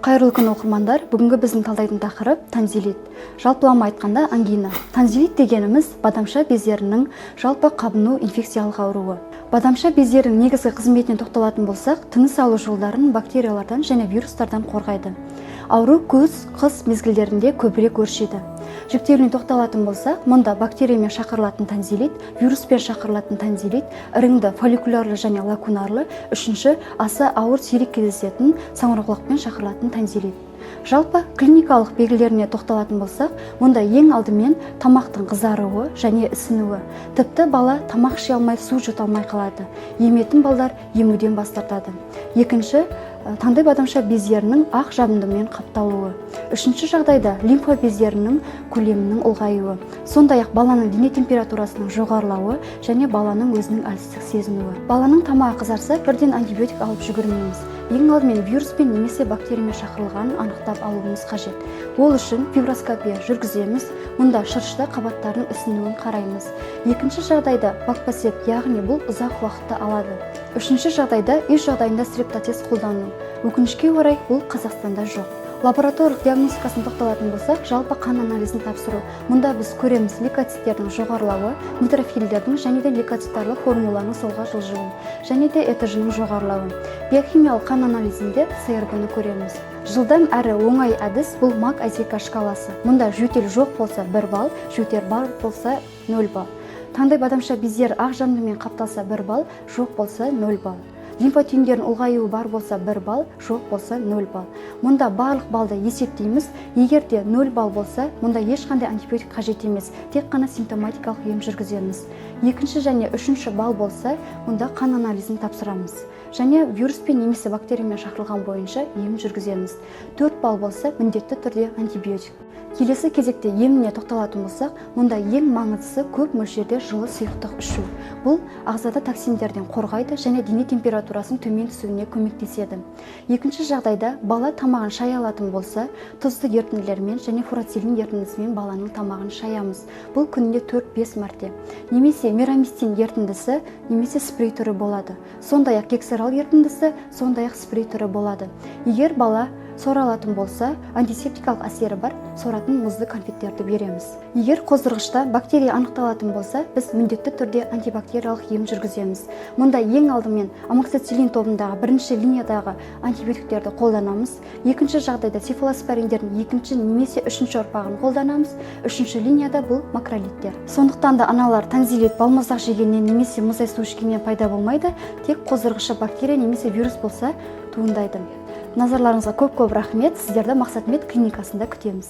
Қайырлы күн оқырмандар, бүгінгі біздің талдайтын тақырып тонзиллит. Жалпылама айтқанда ангина. Тонзиллит дегеніміз бадамша бездерінің жалпы қабыну инфекциялық ауруы. Бадамша бездерінің негізгі қызметіне тоқталатын болсақ, тыныс алу жолдарын бактериялардан және вирустардан қорғайды. Ауру күз, қыс мезгілдерінде көбірек өршиді. Жіктеуіне тоқталатын болсақ, мұнда бактериямен шақырылатын тонзиллит, вируспен шақырылатын тонзиллит, іріңді фолликулярлы және лакунарлы, үшінші аса ауыр сирек кездесетін саңырауқұлақпен шақырылатын тонзиллит. Жалпы клиникалық белгілеріне тоқталатын болсақ, мұнда ең алдымен тамақтың қызаруы және ісінуі. Тіпті бала тамақ іше алмай, су жұта алмай қалады. Еметін балдар емуден бас тартады. Екінші, таңдай бадамша бездерінің ақ жабындымен қапталуы. Үшінші жағдайда лимфа бездерінің көлемінің ұлғаюы. Сондай-ақ баланың дене температурасының жоғарылауы және баланың өзінің әлсіздік сезінуі. Баланың тамағы қызарса, бірден антибиотик алып жүгірмейміз. Ең алдымен вируспен немесе бактериямен шақырылғанын анықтап алуымыз қажет. Ол үшін фиброскопия жүргіземіз. Мұнда шырышты қабаттардың ісінуін қараймыз. Екінші жағдайда бакпасеп, яғни бұл ұзақ уақытты алады. Үшінші жағдайда үй жағдайында стрептотест қолдану. Өкінішке орай бұл Қазақстанда жоқ. Лабораториялық диагностикасын тоқталатын болсақ, жалпы қан анализін тапсыру. Мұнда біз көреміз лейкоциттердің жоғарылауы, нейтрофильдердің және де лейкоциттарлы формуланың солға жылжуы, және де этж-ның жоғарылауы. Биохимиялық қан анализінде СРП-ны көреміз. Жылдам әрі оңай әдіс бұл МАК-IZK шкаласы. Мұнда жөтел жоқ болса 1 балл, жөтел бар болса 0 балл. Таңдай бадамша бездер ақ жабындымен қапталса 1 балл, жоқ болса 0 балл. Лимфа түйіндерінің ұлғаюы бар болса 1 балл, жоқ болса 0 балл. Мұнда барлық балды есептейміз. Егер де 0 балл болса, мұнда ешқандай антибиотик қажет емес, тек қана симптоматикалық ем жүргіземіз. Екінші және үшінші балл болса, мұнда қан анализін тапсырамыз. Және вируспен немесе бактериямен шақырылған бойынша ем жүргіземіз. 4 балл болса, міндетті түрде антибиотик. Келесі кезекте еміне тоқталатын болсақ, мұнда ең маңыздысы көп мөлшерде жылы сұйықтық ішу. Бұл ағзада токсиндерден қорғайды және дене температурасының төмен түсуіне көмектеседі. Екінші жағдайда бала тамағын шая алатын болса, тұзды ерітінділермен және фурацилин ерітіндісімен баланың тамағын шаямыз. Бұл күнінде 4-5 мәрте. Немесе мирамистин ерітіндісі, немесе спрей түрі болады. Сондай-ақ гексерал ерітіндісі, сондай-ақ спрей түрі болады. Егер бала сора алатын болса, антисептикалық әсері бар, соратын мұзды конфеттерді береміз. Егер қоздырғышта бактерия анықталатын болса, біз міндетті түрде антибактериялық ем жүргіземіз. Мұнда ең алдымен амоксициллин тобындағы бірінші линиядағы антибиотиктерді қолданамыз. Екінші жағдайда цефалоспориндердің екінші немесе үшінші ұрпағын қолданамыз. Үшінші линияда бұл макролиттер. Сондықтан да аналар тонзиллит балмұздақ жегеннен немесе мұздай су ішкеннен пайда болмайды, тек қоздырғышы бактерия немесе вирус болса туындайды. Назарларыңызға көп рахмет. Сіздерді Мақсат Мед клиникасында күтеміз.